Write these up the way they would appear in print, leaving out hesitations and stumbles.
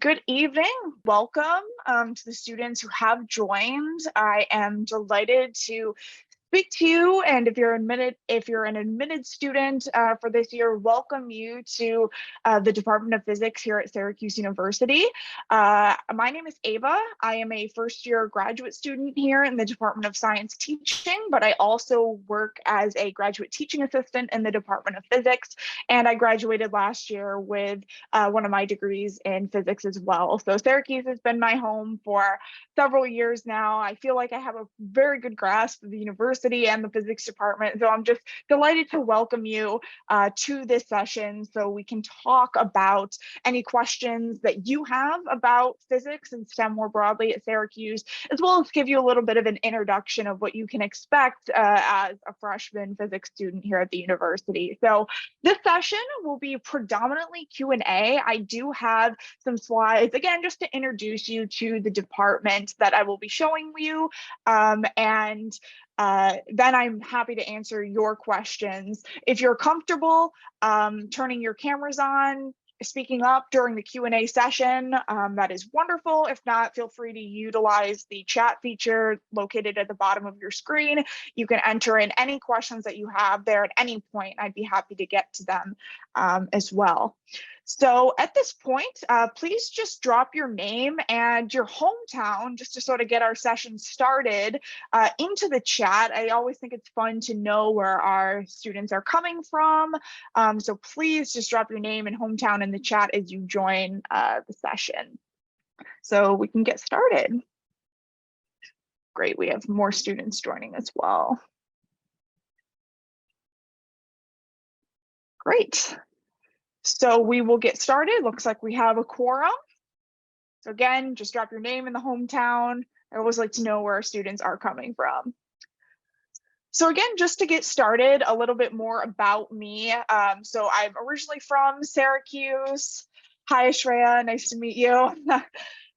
Good evening. Welcome to the students who have joined. I am delighted to speak to you, and if you're an admitted student for this year, welcome you to the Department of Physics here at Syracuse University. My name is Ava. I am a first-year graduate student here in the Department of Science Teaching, but I also work as a graduate teaching assistant in the Department of Physics, and I graduated last year with one of my degrees in physics as well. So Syracuse has been my home for several years now. I feel like I have a very good grasp of the university and the physics department. So I'm just delighted to welcome you to this session so we can talk about any questions that you have about physics and STEM more broadly at Syracuse, as well as give you a little bit of an introduction of what you can expect as a freshman physics student here at the university. So this session will be predominantly Q&A. I do have some slides, again, just to introduce you to the department that I will be showing you. Then I'm happy to answer your questions. If you're comfortable turning your cameras on, speaking up during the Q&A session, that is wonderful. If not, feel free to utilize the chat feature located at the bottom of your screen. You can enter in any questions that you have there at any point. I'd be happy to get to them as well. So at this point, please just drop your name and your hometown just to sort of get our session started into the chat. I always think it's fun to know where our students are coming from. So please just drop your name and hometown in the chat as you join the session. So we can get started. Great, we have more students joining as well. Great. So we will get started. Looks like we have a quorum. So again, just drop your name and the hometown. I always like to know where our students are coming from. So again, just to get started, a little bit more about me. So I'm originally from Syracuse. Hi, Ashreya, nice to meet you.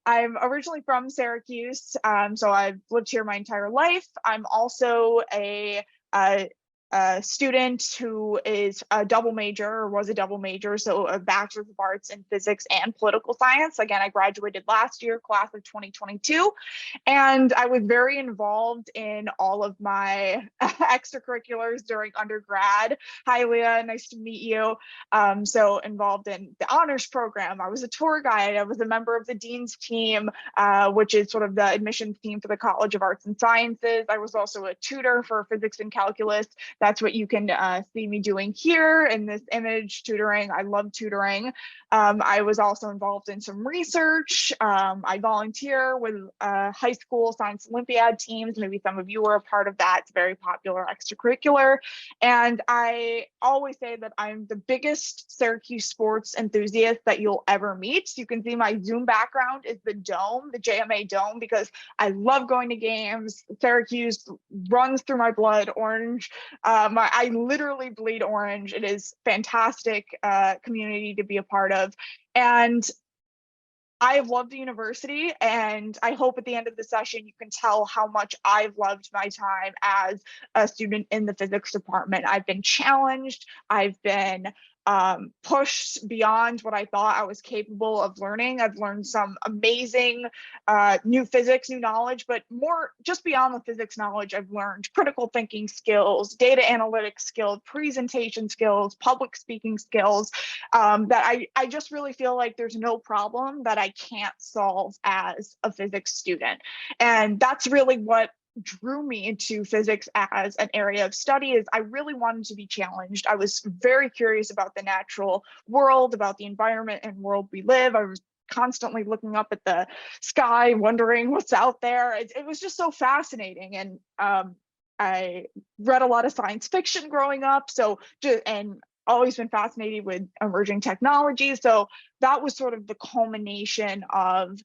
I'm originally from Syracuse, so I've lived here my entire life. I'm also a student who is a double major, or was a double major, so a Bachelor's of Arts in Physics and Political Science. Again, I graduated last year, class of 2022, and I was very involved in all of my extracurriculars during undergrad. Hi, Leah, nice to meet you. So involved in the honors program. I was a tour guide. I was a member of the Dean's team, which is sort of the admissions team for the College of Arts and Sciences. I was also a tutor for physics and calculus. That's what you can see me doing here in this image, tutoring. I love tutoring. I was also involved in some research. I volunteer with high school science Olympiad teams. Maybe some of you were a part of that. It's a very popular extracurricular. And I always say that I'm the biggest Syracuse sports enthusiast that you'll ever meet. You can see my Zoom background is the dome, the JMA dome, because I love going to games. Syracuse runs through my blood, orange. I literally bleed orange. It is fantastic community to be a part of. And I have loved the university, and I hope at the end of the session you can tell how much I've loved my time as a student in the physics department. I've been challenged, I've been pushed beyond what I thought I was capable of learning. I've learned some amazing new physics, new knowledge, but more just beyond the physics knowledge, I've learned critical thinking skills, data analytics skills, presentation skills, public speaking skills that I just really feel like there's no problem that I can't solve as a physics student. And that's really what drew me into physics as an area of study. Is I really wanted to be challenged. I was very curious about the natural world, about the environment and world we live. I was constantly looking up at the sky, wondering what's out there. It was just so fascinating. And I read a lot of science fiction growing up. And always been fascinated with emerging technology. So that was sort of the culmination of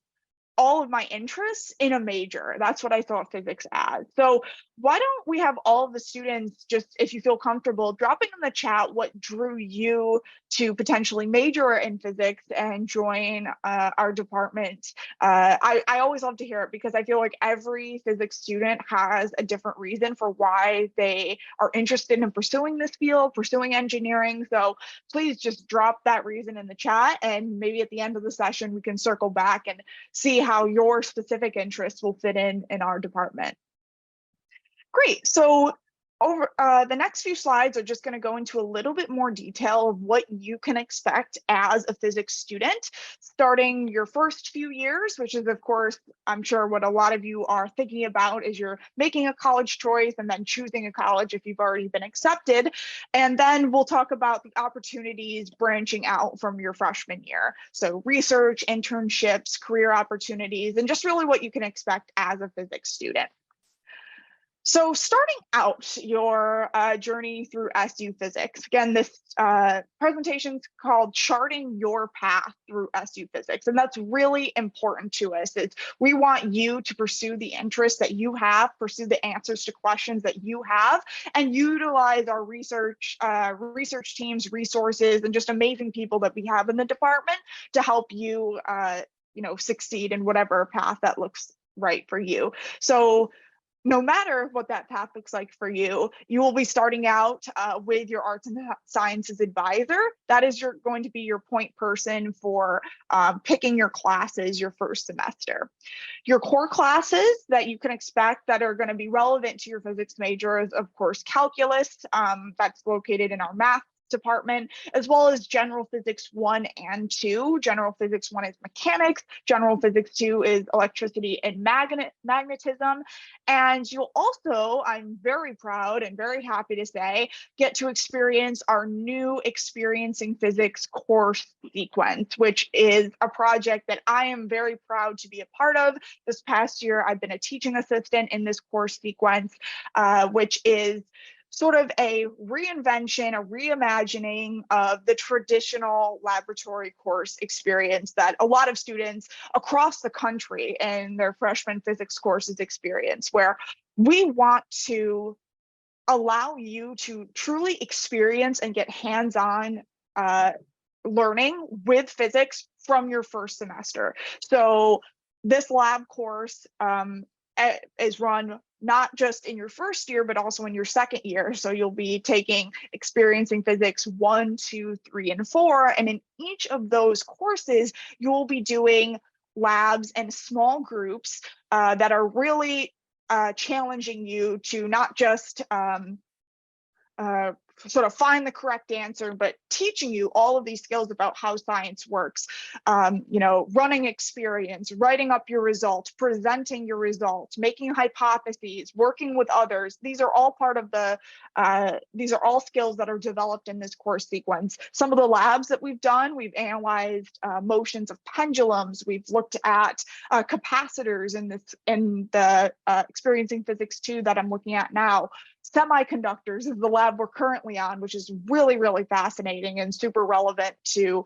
all of my interests in a major. That's what I thought physics as. So why don't we have all of the students, just if you feel comfortable, dropping in the chat what drew you to potentially major in physics and join our department. I always love to hear it because I feel like every physics student has a different reason for why they are interested in pursuing this field, pursuing engineering. So please just drop that reason in the chat, and maybe at the end of the session, we can circle back and see how your specific interests will fit in our department. Great. So over the next few slides are just going to go into a little bit more detail of what you can expect as a physics student, starting your first few years, which is, of course, I'm sure what a lot of you are thinking about is you're making a college choice and then choosing a college if you've already been accepted. And then we'll talk about the opportunities branching out from your freshman year. So research, internships, career opportunities, and just really what you can expect as a physics student. So starting out your journey through SU Physics, again, this presentation is called Charting Your Path Through SU Physics, and that's really important to us. We want you to pursue the interests that you have, pursue the answers to questions that you have, and utilize our research teams, resources, and just amazing people that we have in the department to help you, succeed in whatever path that looks right for you. So no matter what that path looks like for you, you will be starting out with your arts and sciences advisor. That is going to be your point person for picking your classes your first semester. Your core classes that you can expect that are going to be relevant to your physics major is, of course, calculus. That's located in our math department, as well as general physics 1 and 2. General physics 1 is mechanics, general physics 2 is electricity and magnetism. And you'll also, I'm very proud and very happy to say, get to experience our new Experiencing Physics course sequence, which is a project that I am very proud to be a part of. This past year, I've been a teaching assistant in this course sequence, which is sort of a reinvention, a reimagining of the traditional laboratory course experience that a lot of students across the country in their freshman physics courses experience, where we want to allow you to truly experience and get hands-on learning with physics from your first semester. So this lab course is run not just in your first year, but also in your second year. So you'll be taking Experiencing Physics 1, 2, 3, and 4. And in each of those courses, you'll be doing labs and small groups that are really challenging you to not just sort of find the correct answer, but teaching you all of these skills about how science works, running experience, writing up your results, presenting your results, making hypotheses, working with others. These are all part of these are all skills that are developed in this course sequence. Some of the labs that we've done, we've analyzed motions of pendulums, we've looked at capacitors in the Experiencing Physics 2 that I'm looking at now. Semiconductors is the lab we're currently on, which is really, really fascinating and super relevant to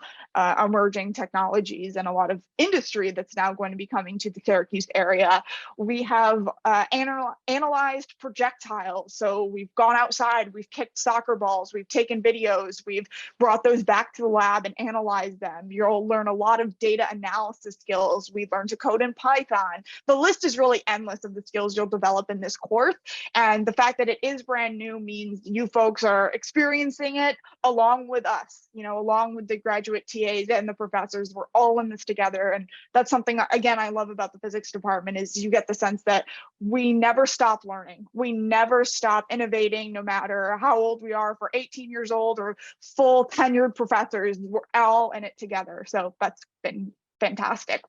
emerging technologies and a lot of industry that's now going to be coming to the Syracuse area. We have analyzed projectiles. So we've gone outside, we've kicked soccer balls, we've taken videos, we've brought those back to the lab and analyzed them. You'll learn a lot of data analysis skills. We've learned to code in Python. The list is really endless of the skills you'll develop in this course. And the fact that it is brand new means you folks are experiencing it along with us, along with the graduate TAs and the professors. We're all in this together. And that's something, again, I love about the physics department is you get the sense that we never stop learning. We never stop innovating, no matter how old we are, for 18 years old or full tenured professors, we're all in it together. So that's been fantastic.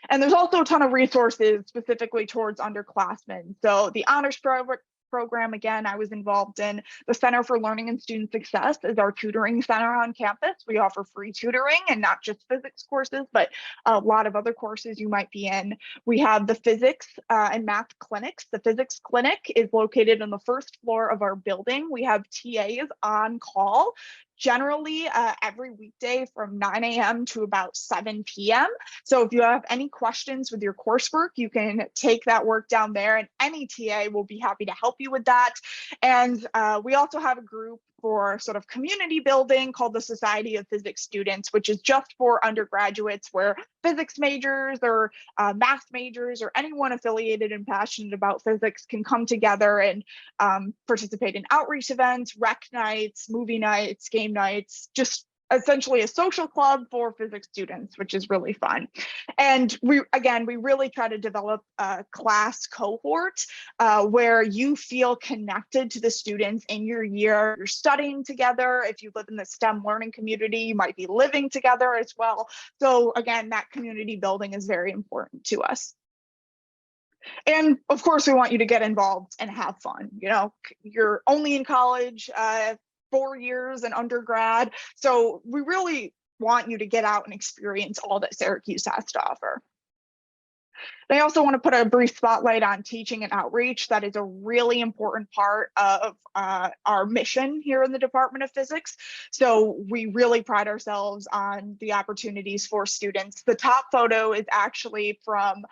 And there's also a ton of resources specifically towards underclassmen. So the honors program, again, I was involved in. The Center for Learning and Student Success is our tutoring center on campus. We offer free tutoring and not just physics courses, but a lot of other courses you might be in. We have the physics and math clinics. The physics clinic is located on the first floor of our building. We have TAs on call generally every weekday from 9 a.m. to about 7 p.m. So if you have any questions with your coursework, you can take that work down there, and any TA will be happy to help you with that. And we also have a group for sort of community building called the Society of Physics Students, which is just for undergraduates, where physics majors or math majors or anyone affiliated and passionate about physics can come together and participate in outreach events, rec nights, movie nights, game nights, just essentially a social club for physics students, which is really fun. And we really try to develop a class cohort where you feel connected to the students in your year. You're studying together. If you live in the STEM learning community, you might be living together as well. So again, that community building is very important to us. And of course, we want you to get involved and have fun. You know, you're only in college 4 years in undergrad, so we really want you to get out and experience all that Syracuse has to offer. I also want to put a brief spotlight on teaching and outreach. That is a really important part of our mission here in the Department of Physics. So we really pride ourselves on the opportunities for students. The top photo is actually from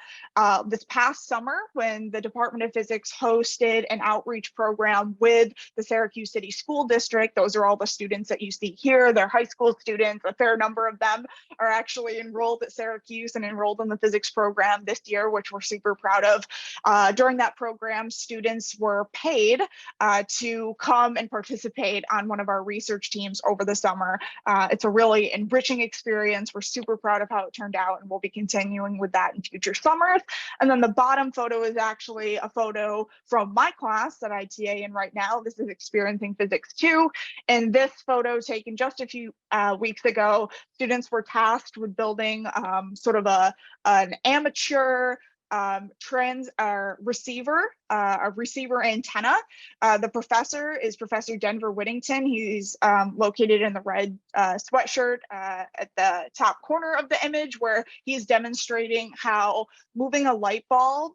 this past summer, when the Department of Physics hosted an outreach program with the Syracuse City School District. Those are all the students that you see here. They're high school students. A fair number of them are actually enrolled at Syracuse and enrolled in the physics program this year, which we're super proud of. During that program, students were paid to come and participate on one of our research teams over the summer. It's a really enriching experience. We're super proud of how it turned out, and we'll be continuing with that in future summers. And then the bottom photo is actually a photo from my class that I TA in right now. This is Experiencing Physics 2. And this photo, taken just a few weeks ago, students were tasked with building sort of an amateur receiver, a receiver antenna. The professor is Professor Denver Whittington. He's located in the red sweatshirt at the top corner of the image, where he's demonstrating how moving a light bulb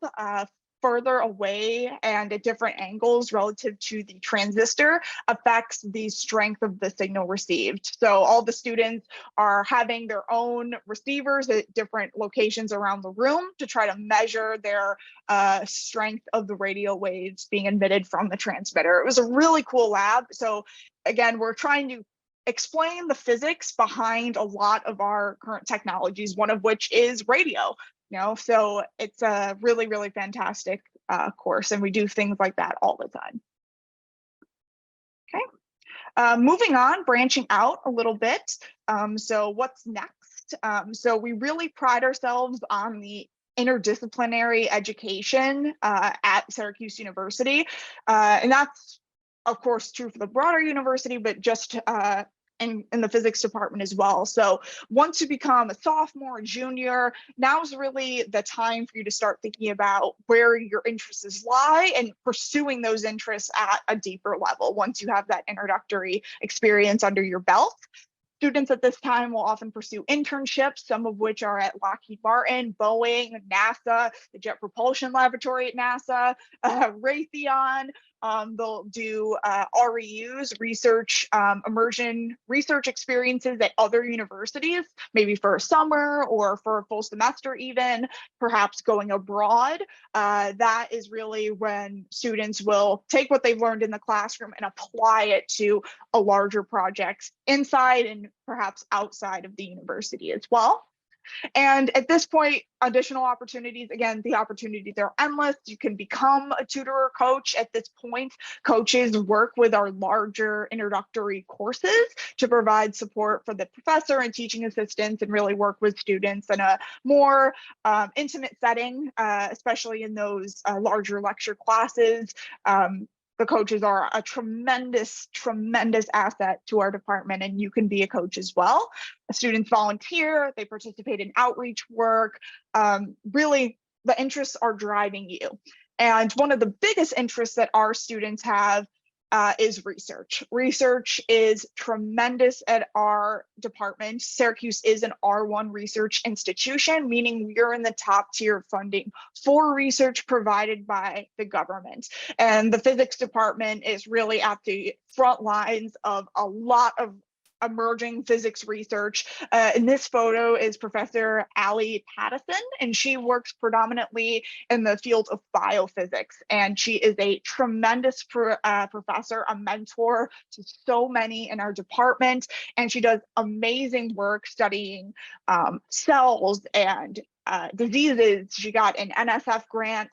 further away and at different angles relative to the transistor affects the strength of the signal received. So all the students are having their own receivers at different locations around the room to try to measure their strength of the radio waves being emitted from the transmitter. It was a really cool lab. So again, we're trying to explain the physics behind a lot of our current technologies, one of which is radio. You know, so it's a really, really fantastic course, and we do things like that all the time. Okay, moving on, branching out a little bit. So what's next? So we really pride ourselves on the interdisciplinary education at Syracuse University, and that's of course true for the broader university, but just in the physics department as well. So once you become a sophomore, junior, now's really the time for you to start thinking about where your interests lie and pursuing those interests at a deeper level once you have that introductory experience under your belt. Students at this time will often pursue internships, some of which are at Lockheed Martin, Boeing, NASA, the Jet Propulsion Laboratory at NASA, Raytheon. They'll do REUs, research, immersion research experiences at other universities, maybe for a summer or for a full semester even, perhaps going abroad. That is really when students will take what they've learned in the classroom and apply it to a larger project inside and perhaps outside of the university as well. And at this point, additional opportunities, again, the opportunities are endless. You can become a tutor or coach at this point. Coaches work with our larger introductory courses to provide support for the professor and teaching assistants and really work with students in a more intimate setting, especially in those larger lecture classes. The coaches are a tremendous, tremendous asset to our department, and you can be a coach as well. Students volunteer, they participate in outreach work. Really, the interests are driving you. And one of the biggest interests that our students have is research. Research is tremendous at our department. Syracuse is an R1 research institution, meaning we're in the top tier funding for research provided by the government. And the physics department is really at the front lines of a lot of emerging physics research. In this photo is Professor Ali Pattison, and she works predominantly in the field of biophysics. And she is a tremendous professor, a mentor to so many in our department. And she does amazing work studying cells and diseases. She got an NSF grant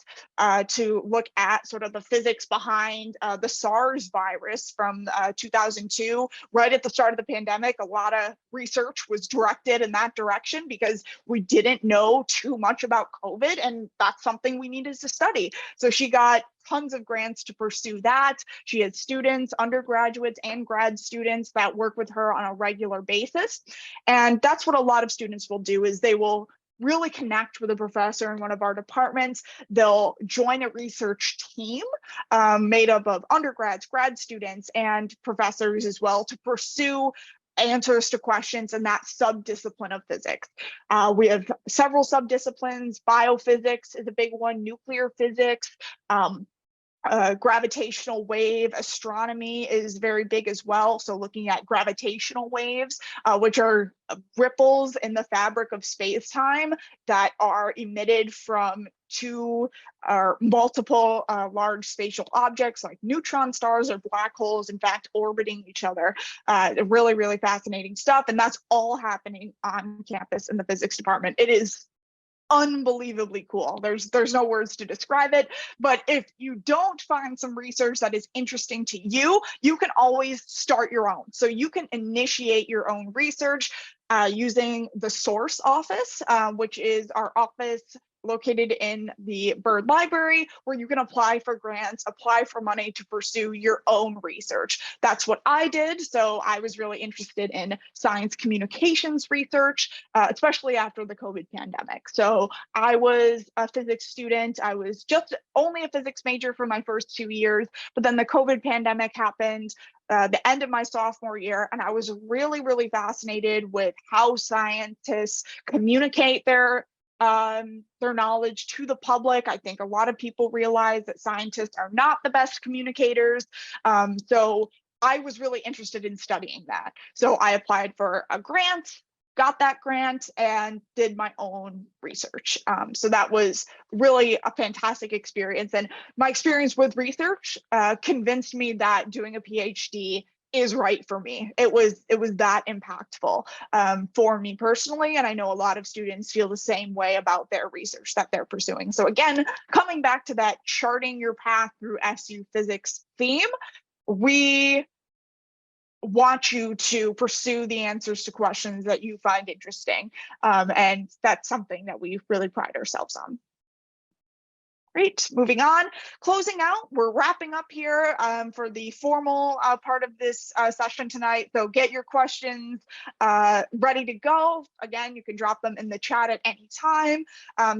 to look at sort of the physics behind the SARS virus from 2002. Right at the start of the pandemic, a lot of research was directed in that direction because we didn't know too much about COVID, and that's something we needed to study. So she got tons of grants to pursue that. She has students, undergraduates and grad students that work with her on a regular basis. And that's what a lot of students will do, is they will really connect with a professor in one of our departments. They'll join a research team made up of undergrads, grad students, and professors as well to pursue answers to questions in that subdiscipline of physics. We have several subdisciplines. Biophysics is a big one, nuclear physics, gravitational wave astronomy is very big as well. So looking at gravitational waves, which are ripples in the fabric of space-time that are emitted from two or multiple large spatial objects like neutron stars or black holes, in fact, orbiting each other. Really, really fascinating stuff. And that's all happening on campus in the physics department. It is unbelievably cool. There's no words to describe it. But if you don't find some research that is interesting to you, you can always start your own. So you can initiate your own research using the source office, which is our office located in the Byrd Library, where you can apply for grants, apply for money to pursue your own research. That's what I did. So I was really interested in science communications research, especially after the COVID pandemic. So I was a physics student. I was just only a physics major for my first 2 years, but then the COVID pandemic happened the end of my sophomore year, and I was really, really fascinated with how scientists communicate their knowledge to the public. I think a lot of people realize that scientists are not the best communicators. So I was really interested in studying that. So I applied for a grant, got that grant, and did my own research. So that was really a fantastic experience. And my experience with research convinced me that doing a PhD is right for me. It was that impactful for me personally, and I know a lot of students feel the same way about their research that they're pursuing. So again, coming back to that charting your path through SU physics theme, we want you to pursue the answers to questions that you find interesting, and that's something that we really pride ourselves on. Great, moving on. Closing out, we're wrapping up here for the formal part of this session tonight. So get your questions ready to go. Again, you can drop them in the chat at any time.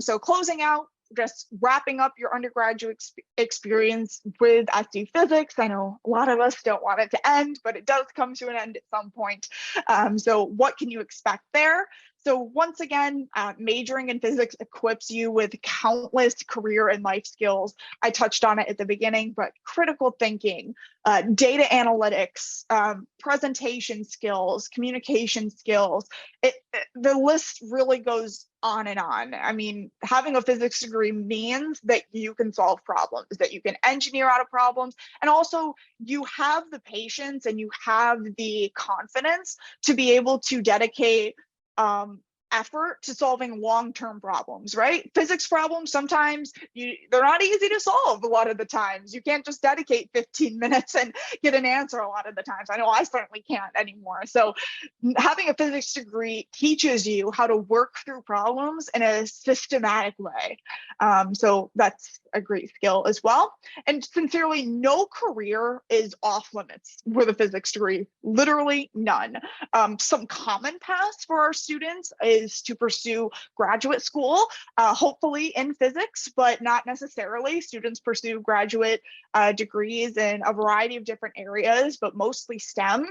So closing out, just wrapping up your undergraduate experience with SU Physics. I know a lot of us don't want it to end, but it does come to an end at some point. So what can you expect there? So once again, majoring in physics equips you with countless career and life skills. I touched on it at the beginning, but critical thinking, data analytics, presentation skills, communication skills, the list really goes on and on. I mean, having a physics degree means that you can solve problems, that you can engineer out of problems, and also you have the patience and you have the confidence to be able to dedicate effort to solving long-term problems, right? Physics problems, sometimes they're not easy to solve a lot of the times. You can't just dedicate 15 minutes and get an answer a lot of the times. I know I certainly can't anymore. So having a physics degree teaches you how to work through problems in a systematic way. So that's a great skill as well. And sincerely, no career is off limits with a physics degree, literally none. Some common paths for our students is is to pursue graduate school, hopefully in physics, but not necessarily. Students pursue graduate degrees in a variety of different areas, but mostly STEM,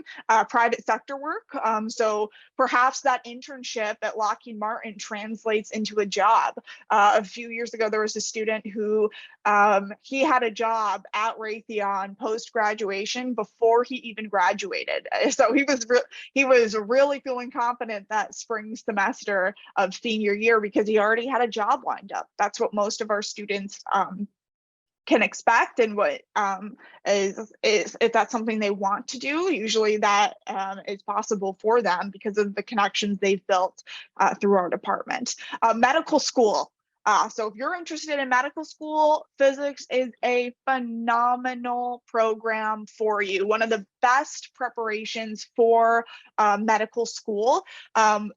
private sector work. So perhaps that internship at Lockheed Martin translates into a job. A few years ago, there was a student who he had a job at Raytheon post-graduation before he even graduated. So he was really feeling confident that spring semester of senior year because he already had a job lined up. That's what most of our students can expect, and what is if that's something they want to do, usually that is possible for them because of the connections they've built through our department. Medical school. So if you're interested in medical school, physics is a phenomenal program for you. One of the best preparations for medical school.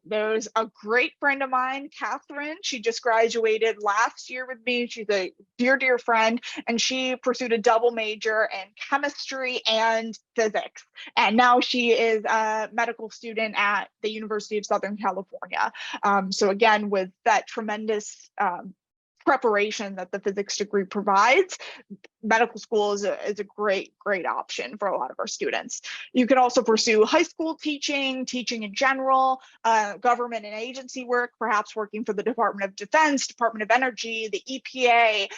There's a great friend of mine, Catherine. She just graduated last year with me. She's a dear, dear friend, and she pursued a double major in chemistry and physics. And now she is a medical student at the University of Southern California. So again, with that tremendous preparation that the physics degree provides, medical school is a great option for a lot of our students. You can also pursue high school teaching in general, government and agency work, perhaps working for the Department of Defense, Department of Energy, the EPA.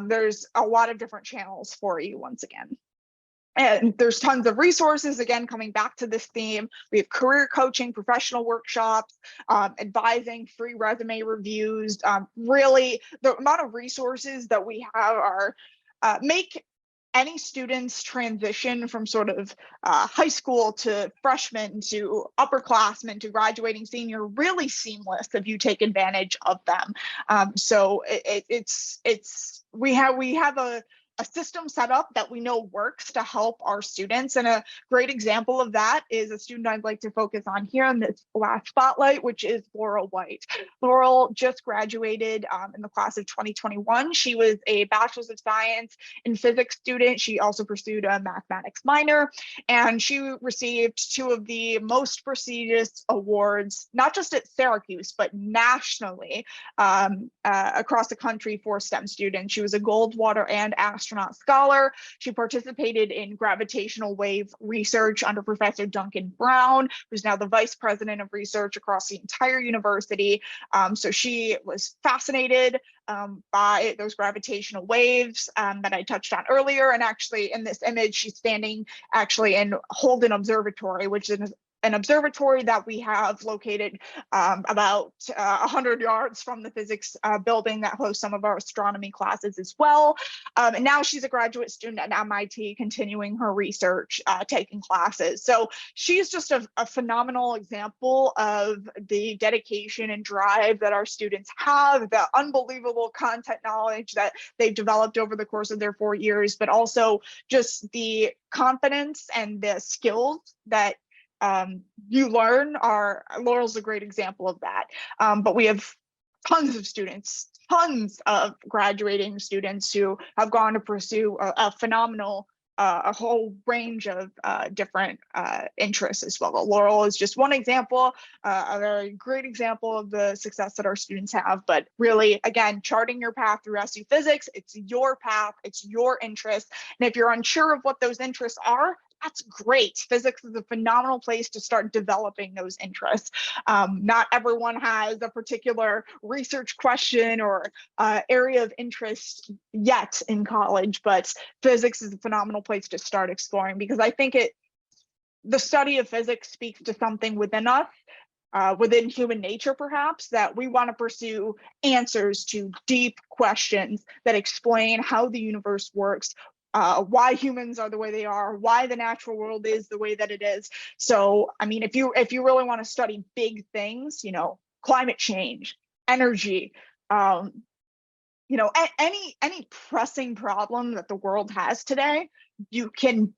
There's a lot of different channels for you once again. And there's tons of resources, again, coming back to this theme. We have career coaching, professional workshops, advising, free resume reviews. Really, the amount of resources that we have are make any students transition from sort of high school to freshman to upperclassmen to graduating senior really seamless if you take advantage of them. So we have a system set up that we know works to help our students. And a great example of that is a student I'd like to focus on here in this last spotlight, which is Laurel White. Laurel just graduated in the class of 2021. She was a Bachelor's of Science in Physics student. She also pursued a mathematics minor, and she received two of the most prestigious awards, not just at Syracuse, but nationally across the country for STEM students. She was a Goldwater and astronaut scholar. She participated in gravitational wave research under Professor Duncan Brown, who's now the vice president of research across the entire university. So she was fascinated by those gravitational waves that I touched on earlier. And actually in this image, she's standing actually in Holden Observatory, which is an observatory that we have located about 100 yards from the physics building that hosts some of our astronomy classes as well. And now she's a graduate student at MIT, continuing her research, taking classes. So she's just a phenomenal example of the dedication and drive that our students have, the unbelievable content knowledge that they've developed over the course of their 4 years, but also just the confidence and the skills that you learn. Laurel's a great example of that. But we have tons of students, tons of graduating students who have gone to pursue a phenomenal, a whole range of different interests as well. Laurel is just one example, a very great example of the success that our students have. But really, again, charting your path through SU Physics, it's your path, it's your interest. And if you're unsure of what those interests are, that's great. Physics is a phenomenal place to start developing those interests. Not everyone has a particular research question or area of interest yet in college, but physics is a phenomenal place to start exploring, because I think the study of physics speaks to something within us, within human nature, perhaps, that we want to pursue answers to deep questions that explain how the universe works, why humans are the way they are, why the natural world is the way that it is. So, I mean, if you really want to study big things, climate change, energy, any pressing problem that the world has today, you can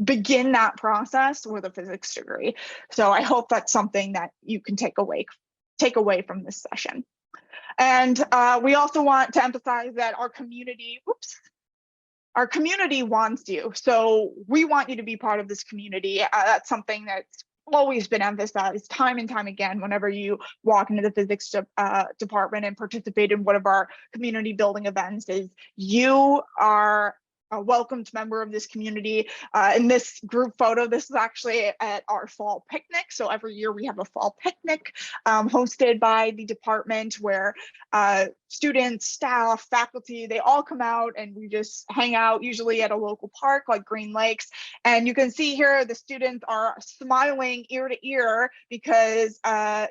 begin that process with a physics degree. So I hope that's something that you can take away from this session. And we also want to emphasize that our community wants you. So we want you to be part of this community. That's something that's always been emphasized time and time again whenever you walk into the physics department and participate in one of our community building events is you are a welcomed member of this community. In this group photo, this is actually at our fall picnic. So every year we have a fall picnic hosted by the department where students, staff, faculty, they all come out and we just hang out, usually at a local park like Green Lakes. And you can see here the students are smiling ear to ear because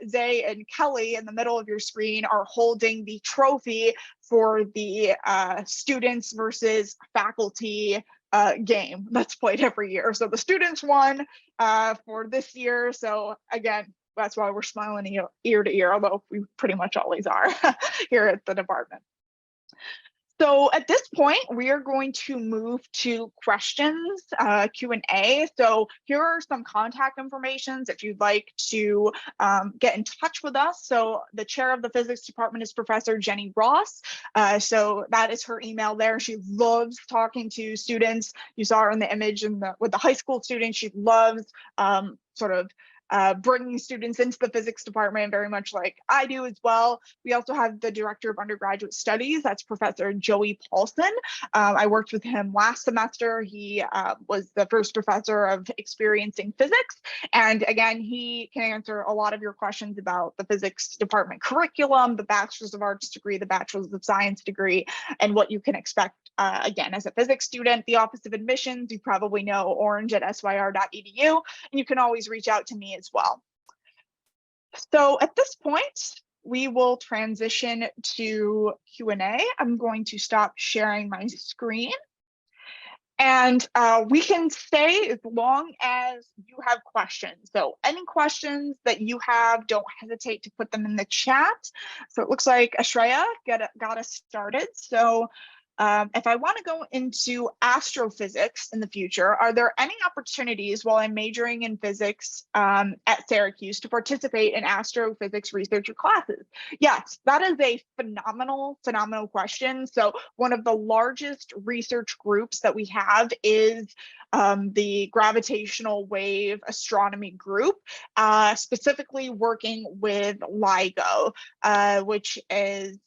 Zay and Kelly in the middle of your screen are holding the trophy for the students versus faculty game that's played every year. So the students won for this year. So again, that's why we're smiling ear to ear, although we pretty much always are here at the department. So at this point, we are going to move to questions, Q&A. So here are some contact informations if you'd like to get in touch with us. So the chair of the physics department is Professor Jenny Ross. So that is her email there. She loves talking to students. You saw her in the image with the high school students. She loves sort of bringing students into the physics department, very much like I do as well. We also have the director of undergraduate studies, that's Professor Joey Paulson. I worked with him last semester. He was the first professor of experiencing physics. And again, he can answer a lot of your questions about the physics department curriculum, the Bachelor's of Arts degree, the Bachelor's of Science degree, and what you can expect again, as a physics student. The Office of Admissions, you probably know, orange@syr.edu, and you can always reach out to me as well. So at this point, we will transition to Q&A. I'm going to stop sharing my screen. And we can stay as long as you have questions. So any questions that you have, don't hesitate to put them in the chat. So it looks like Ashreya got us started. So if I want to go into astrophysics in the future, are there any opportunities while I'm majoring in physics at Syracuse to participate in astrophysics researcher classes? Yes, that is a phenomenal question. So one of the largest research groups that we have is the gravitational wave astronomy group, specifically working with LIGO, which is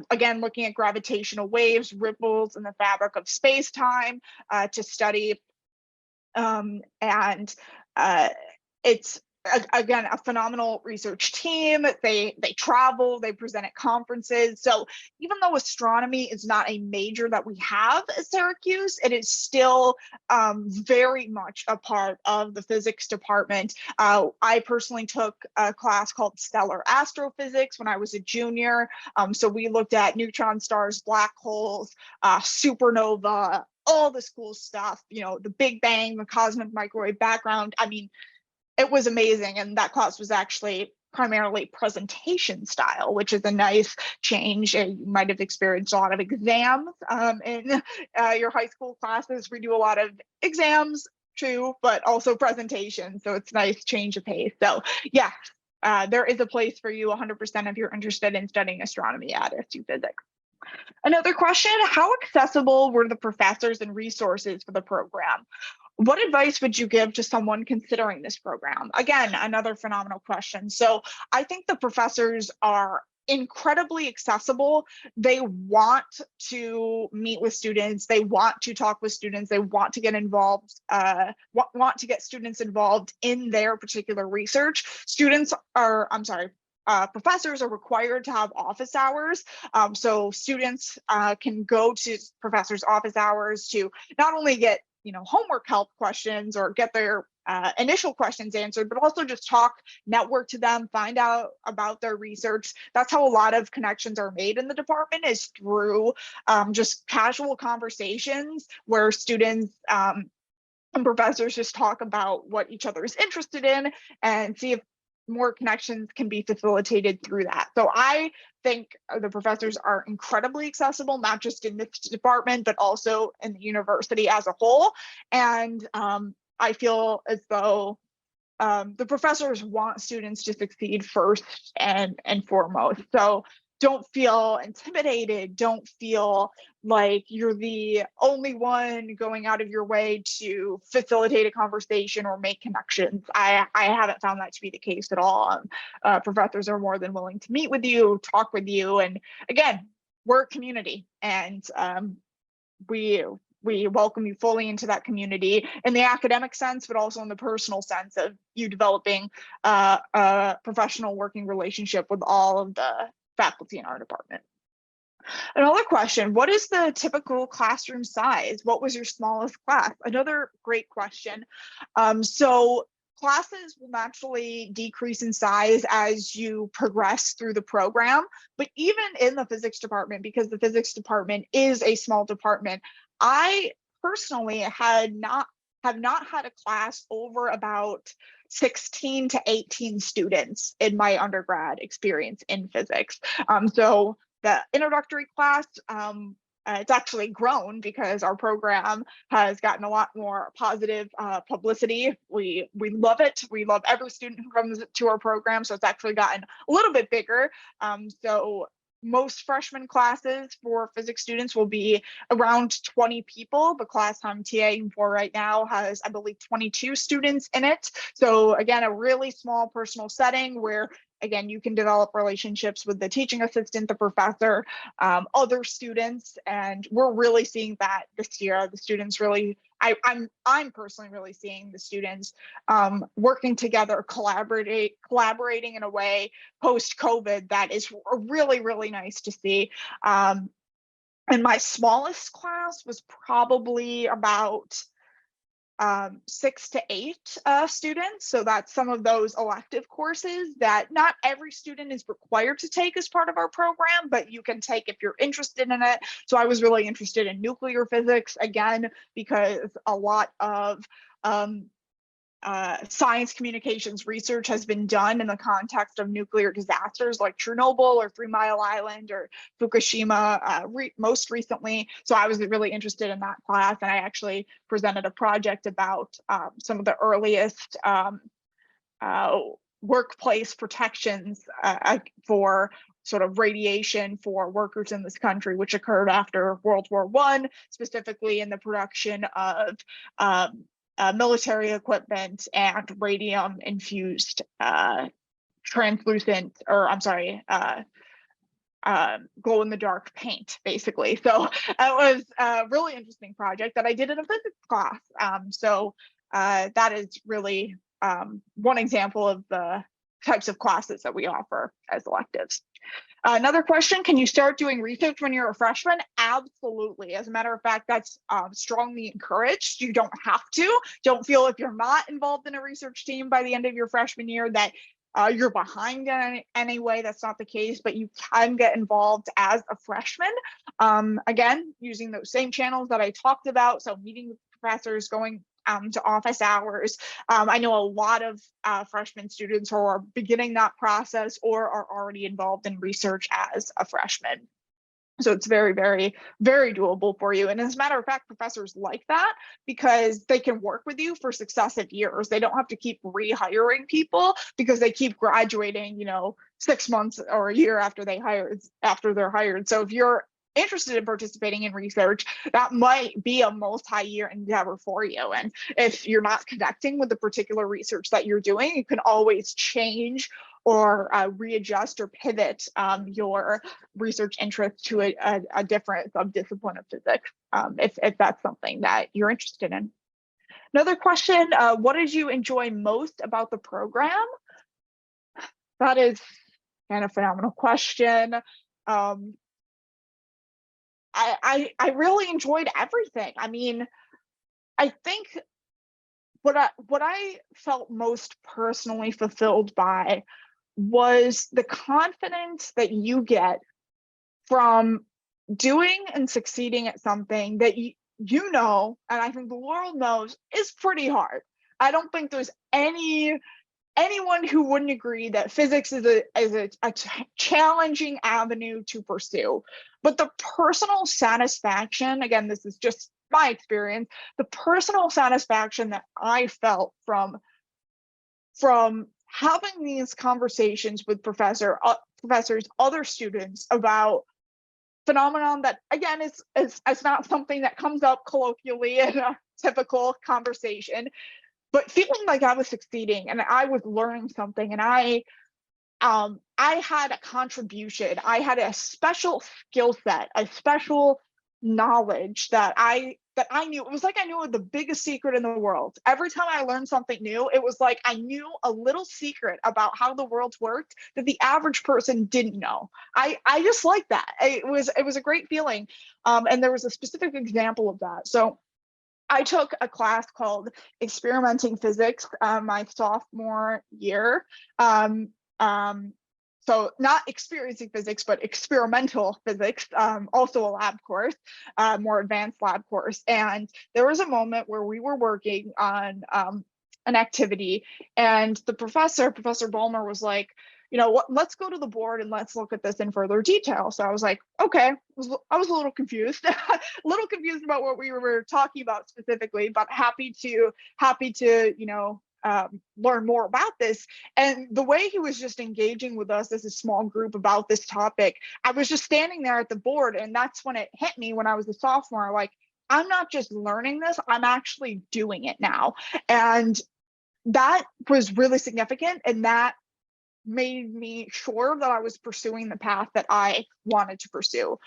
again, looking at gravitational waves, ripples in the fabric of space-time to study. It's, again, a phenomenal research team. They travel, they present at conferences. So even though astronomy is not a major that we have at Syracuse, it is still very much a part of the physics department. I personally took a class called Stellar Astrophysics when I was a junior. So we looked at neutron stars, black holes, supernova, all this cool stuff, you know, the Big Bang, the cosmic microwave background. I mean, it was amazing. And that class was actually primarily presentation style, which is a nice change. You might have experienced a lot of exams in your high school classes. We do a lot of exams too, but also presentations. So it's a nice change of pace. So yeah, there is a place for you 100% if you're interested in studying astronomy at SU Physics. Another question, how accessible were the professors and resources for the program? What advice would you give to someone considering this program? Again, another phenomenal question. So I think the professors are incredibly accessible. They want to meet with students. They want to talk with students. They want to get involved, want to get students involved in their particular research. Professors are required to have office hours. So students can go to professors' office hours to not only get homework help questions or get their initial questions answered, but also just talk, network to them, find out about their research. That's how a lot of connections are made in the department, is through just casual conversations where students and professors just talk about what each other is interested in and see if more connections can be facilitated through that. So I think the professors are incredibly accessible, not just in this department, but also in the university as a whole. And I feel as though the professors want students to succeed first and foremost. So don't feel intimidated, don't feel like you're the only one going out of your way to facilitate a conversation or make connections. I haven't found that to be the case at all. Professors are more than willing to meet with you, talk with you, and again, we're a community, and we welcome you fully into that community in the academic sense, but also in the personal sense of you developing a professional working relationship with all of the faculty in our department. Another question, what is the typical classroom size? What was your smallest class? Another great question. So classes will naturally decrease in size as you progress through the program, but even in the physics department, because the physics department is a small department, I personally have not had a class over about 16 to 18 students in my undergrad experience in physics. So the introductory class, it's actually grown because our program has gotten a lot more positive publicity. We love it. We love every student who comes to our program. So it's actually gotten a little bit bigger. So most freshman classes for physics students will be around 20 people. The class I'm TAing for right now has, I believe, 22 students in it. So again, a really small personal setting where, again, you can develop relationships with the teaching assistant, the professor, other students, and we're really seeing that this year. The students really, I'm personally really seeing the students working together, collaborating in a way post-COVID that is really, really nice to see. And my smallest class was probably about 6 to 8 students. So that's some of those elective courses that not every student is required to take as part of our program, but you can take if you're interested in it. So I was really interested in nuclear physics, again, because a lot of science communications research has been done in the context of nuclear disasters like Chernobyl or 3 Mile Island or Fukushima most recently. So I was really interested in that class, and I actually presented a project about some of the earliest workplace protections for sort of radiation for workers in this country, which occurred after World War I, specifically in the production of military equipment and radium infused translucent, or I'm sorry, glow in the dark paint, basically. So it was a really interesting project that I did in a physics class. So that is really one example of the types of classes that we offer as electives. Another question, can you start doing research when you're a freshman? Absolutely. As a matter of fact, that's strongly encouraged. You don't have to. Don't feel if you're not involved in a research team by the end of your freshman year that you're behind in any way. That's not the case, but you can get involved as a freshman. Again, using those same channels that I talked about. So meeting with professors, going to office hours. I know a lot of freshman students who are beginning that process or are already involved in research as a freshman. So it's very, very, very doable for you. And as a matter of fact, professors like that because they can work with you for successive years. They don't have to keep rehiring people because they keep graduating, 6 months or a year after they're hired. So if you're interested in participating in research, that might be a multi-year endeavor for you. And if you're not connecting with the particular research that you're doing, you can always change or readjust or pivot your research interest to a different subdiscipline of physics, if that's something that you're interested in. Another question, what did you enjoy most about the program? That is kind of a phenomenal question. I really enjoyed everything. I mean, I think what I felt most personally fulfilled by was the confidence that you get from doing and succeeding at something that you know, and I think the world knows is pretty hard. I don't think there's anyone who wouldn't agree that physics is a challenging avenue to pursue. But the personal satisfaction, again, this is just my experience, the personal satisfaction that I felt from having these conversations with professors, other students about phenomenon that, again, it's not something that comes up colloquially in a typical conversation, but feeling like I was succeeding and I was learning something, and I had a contribution. I had a special skill set, a special knowledge that I knew. It was like I knew the biggest secret in the world. Every time I learned something new, it was like I knew a little secret about how the world worked that the average person didn't know. I just like that. It was a great feeling. And there was a specific example of that. So I took a class called Experimenting Physics my sophomore year. So not experiencing physics, but experimental physics, also a lab course, more advanced lab course. And there was a moment where we were working on an activity, and the Professor Ballmer, was like, you know what, let's go to the board and let's look at this in further detail. So I was like, okay. I was a little confused, a little confused about what we were talking about specifically, but happy to, you know, learn more about this. And the way he was just engaging with us as a small group about this topic, I was just standing there at the board, and that's when it hit me when I was a sophomore, like, I'm not just learning this, I'm actually doing it now. And that was really significant, and that made me sure that I was pursuing the path that I wanted to pursue.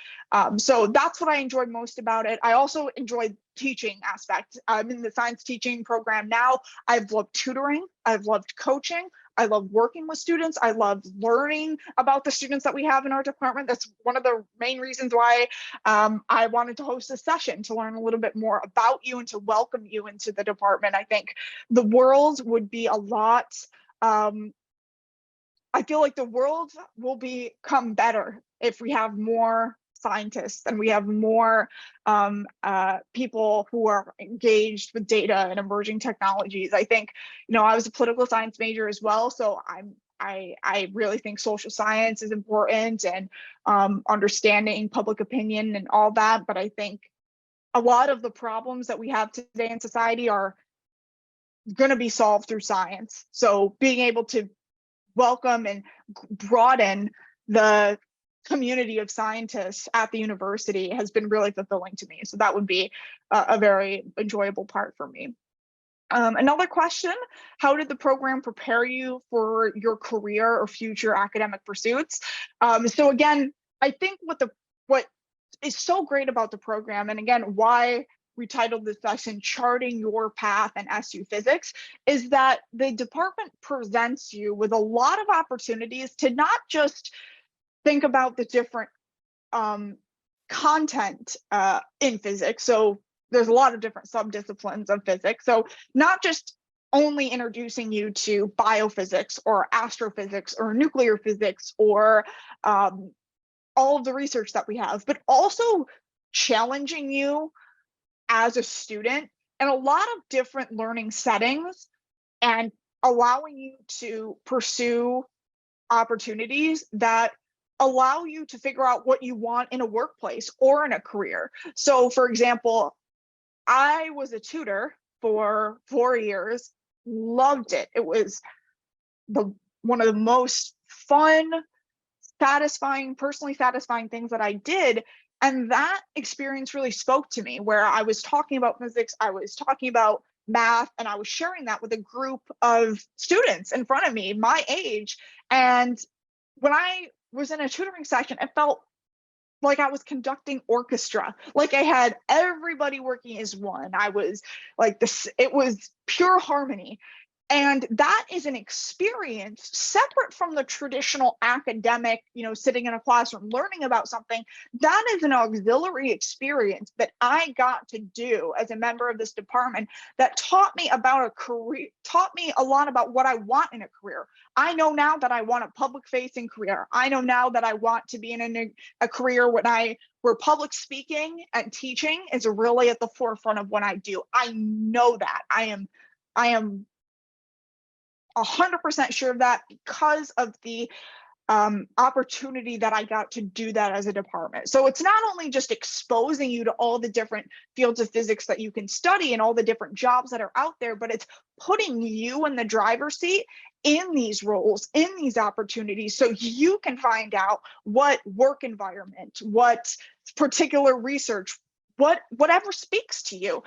So that's what I enjoyed most about it. I also enjoyed teaching aspect. I'm in the science teaching program now. I've loved tutoring. I've loved coaching. I love working with students. I love learning about the students that we have in our department. That's one of the main reasons why I wanted to host this session, to learn a little bit more about you and to welcome you into the department. I think the world would be a lot, I feel like the world will become better if we have more scientists and we have more people who are engaged with data and emerging technologies. I think, you know, I was a political science major as well, so I really think social science is important, and understanding public opinion and all that. But I think a lot of the problems that we have today in society are going to be solved through science. So being able to welcome and broaden the community of scientists at the university has been really fulfilling to me. So that would be a very enjoyable part for me. Another question: how did the program prepare you for your career or future academic pursuits? So again, I think what is so great about the program, and again, why we titled this session Charting Your Path in SU Physics, is that the department presents you with a lot of opportunities to not just think about the different content in physics. So there's a lot of different subdisciplines of physics. So not just only introducing you to biophysics or astrophysics or nuclear physics or all of the research that we have, but also challenging you as a student in a lot of different learning settings, and allowing you to pursue opportunities that allow you to figure out what you want in a workplace or in a career. So for example, I was a tutor for 4 years, loved it. It was one of the most fun, satisfying, personally satisfying things that I did. And that experience really spoke to me, where I was talking about physics, I was talking about math, and I was sharing that with a group of students in front of me, my age. And when I was in a tutoring session, it felt like I was conducting orchestra, like I had everybody working as one. I was like this, it was pure harmony. And that is an experience separate from the traditional academic, you know, sitting in a classroom learning about something. That is an auxiliary experience that I got to do as a member of this department that taught me about a career, taught me a lot about what I want in a career. I know now that I want a public facing career. I know now that I want to be in a career where public speaking and teaching is really at the forefront of what I do. I know that. I am 100% sure of that because of the opportunity that I got to do that as a department. So it's not only just exposing you to all the different fields of physics that you can study and all the different jobs that are out there, but it's putting you in the driver's seat in these roles, in these opportunities, so you can find out what work environment, what particular research, whatever speaks to you.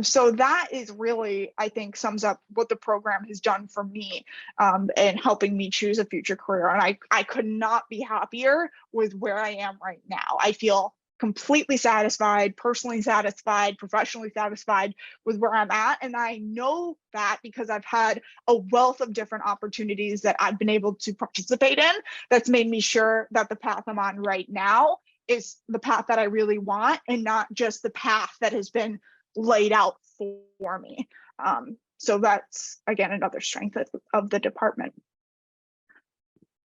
So that is really, I think, sums up what the program has done for me, and helping me choose a future career. And I could not be happier with where I am right now. I feel completely satisfied, personally satisfied, professionally satisfied with where I'm at. And I know that because I've had a wealth of different opportunities that I've been able to participate in, that's made me sure that the path I'm on right now is the path that I really want, and not just the path that has been laid out for me. So that's, again, another strength of the department.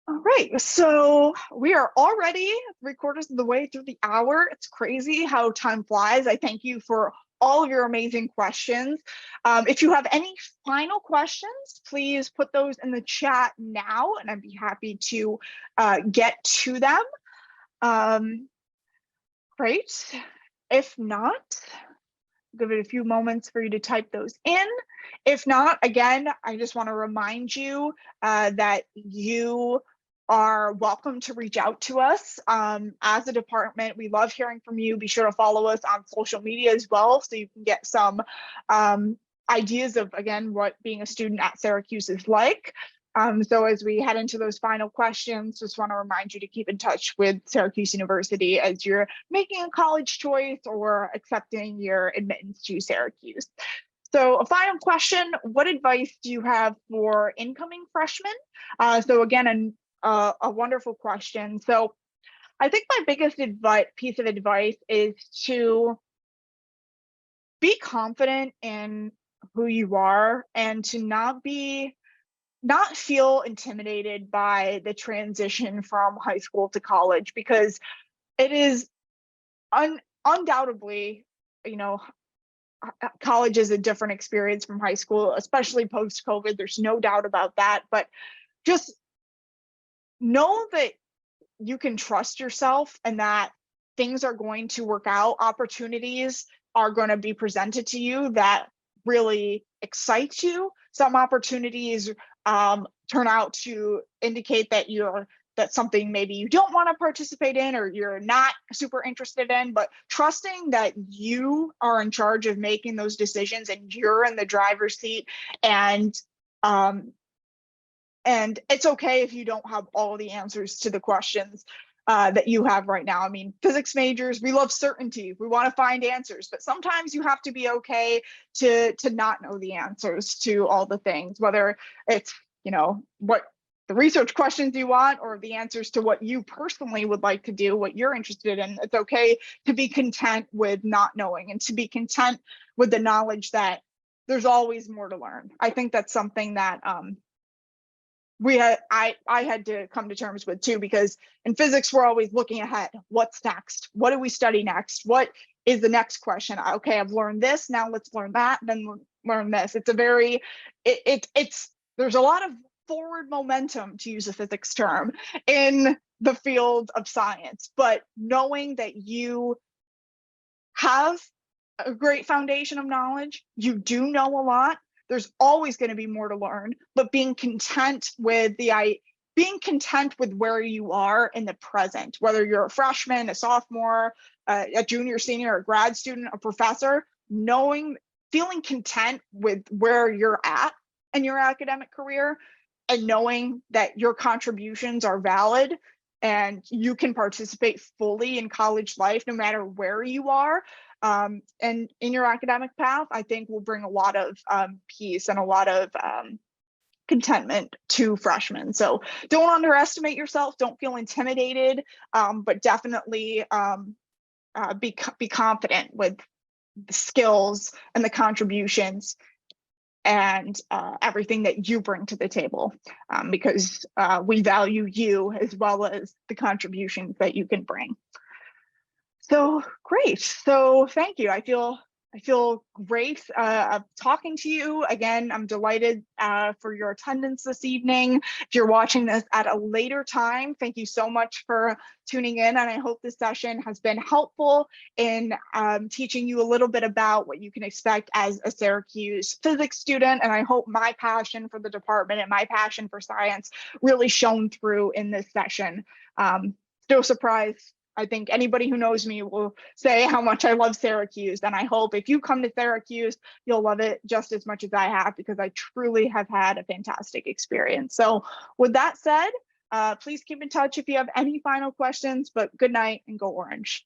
All right, so we are already 3/4 of the way through the hour. It's crazy how time flies. I thank you for all of your amazing questions. If you have any final questions, please put those in the chat now, and I'd be happy to get to them. Great. If not, give it a few moments for you to type those in. If not, again, I just want to remind you that you are welcome to reach out to us as a department. We love hearing from you. Be sure to follow us on social media as well, so you can get some ideas of, again, what being a student at Syracuse is like. So as we head into those final questions, just want to remind you to keep in touch with Syracuse University as you're making a college choice or accepting your admittance to Syracuse. So a final question: what advice do you have for incoming freshmen? So again, a wonderful question. So I think my biggest piece of advice is to be confident in who you are, and to not feel intimidated by the transition from high school to college, because it is undoubtedly, college is a different experience from high school, especially post-COVID. There's no doubt about that. But just know that you can trust yourself, and that things are going to work out. Opportunities are going to be presented to you that really excite you. Some opportunities turn out to indicate that that's something maybe you don't want to participate in, or you're not super interested in, but trusting that you are in charge of making those decisions, and you're in the driver's seat. And it's okay if you don't have all the answers to the questions that you have right now. I mean, physics majors, we love certainty. We want to find answers, but sometimes you have to be okay to not know the answers to all the things, whether it's, what the research questions you want, or the answers to what you personally would like to do, what you're interested in. It's okay to be content with not knowing, and to be content with the knowledge that there's always more to learn. I think that's something that I had to come to terms with too, because in physics, we're always looking ahead. What's next? What do we study next? What is the next question? Okay, I've learned this, now let's learn that, then learn this. It's a very, there's a lot of forward momentum, to use a physics term, in the field of science. But knowing that you have a great foundation of knowledge, you do know a lot, there's always going to be more to learn, but being content with where you are in the present, whether you're a freshman, a sophomore, a junior, senior, a grad student, a professor, feeling content with where you're at in your academic career, and knowing that your contributions are valid and you can participate fully in college life no matter where you are. And in your academic path, I think will bring a lot of peace and a lot of contentment to freshmen. So don't underestimate yourself. Don't feel intimidated, but definitely be confident with the skills and the contributions and everything that you bring to the table, because we value you as well as the contributions that you can bring. So great. So thank you. I feel I feel great of talking to you. Again, I'm delighted for your attendance this evening. If you're watching this at a later time, thank you so much for tuning in. And I hope this session has been helpful in teaching you a little bit about what you can expect as a Syracuse physics student. And I hope my passion for the department and my passion for science really shone through in this session. No surprise, I think anybody who knows me will say how much I love Syracuse. And I hope if you come to Syracuse, you'll love it just as much as I have, because I truly have had a fantastic experience. So with that said, please keep in touch if you have any final questions, but good night and go Orange.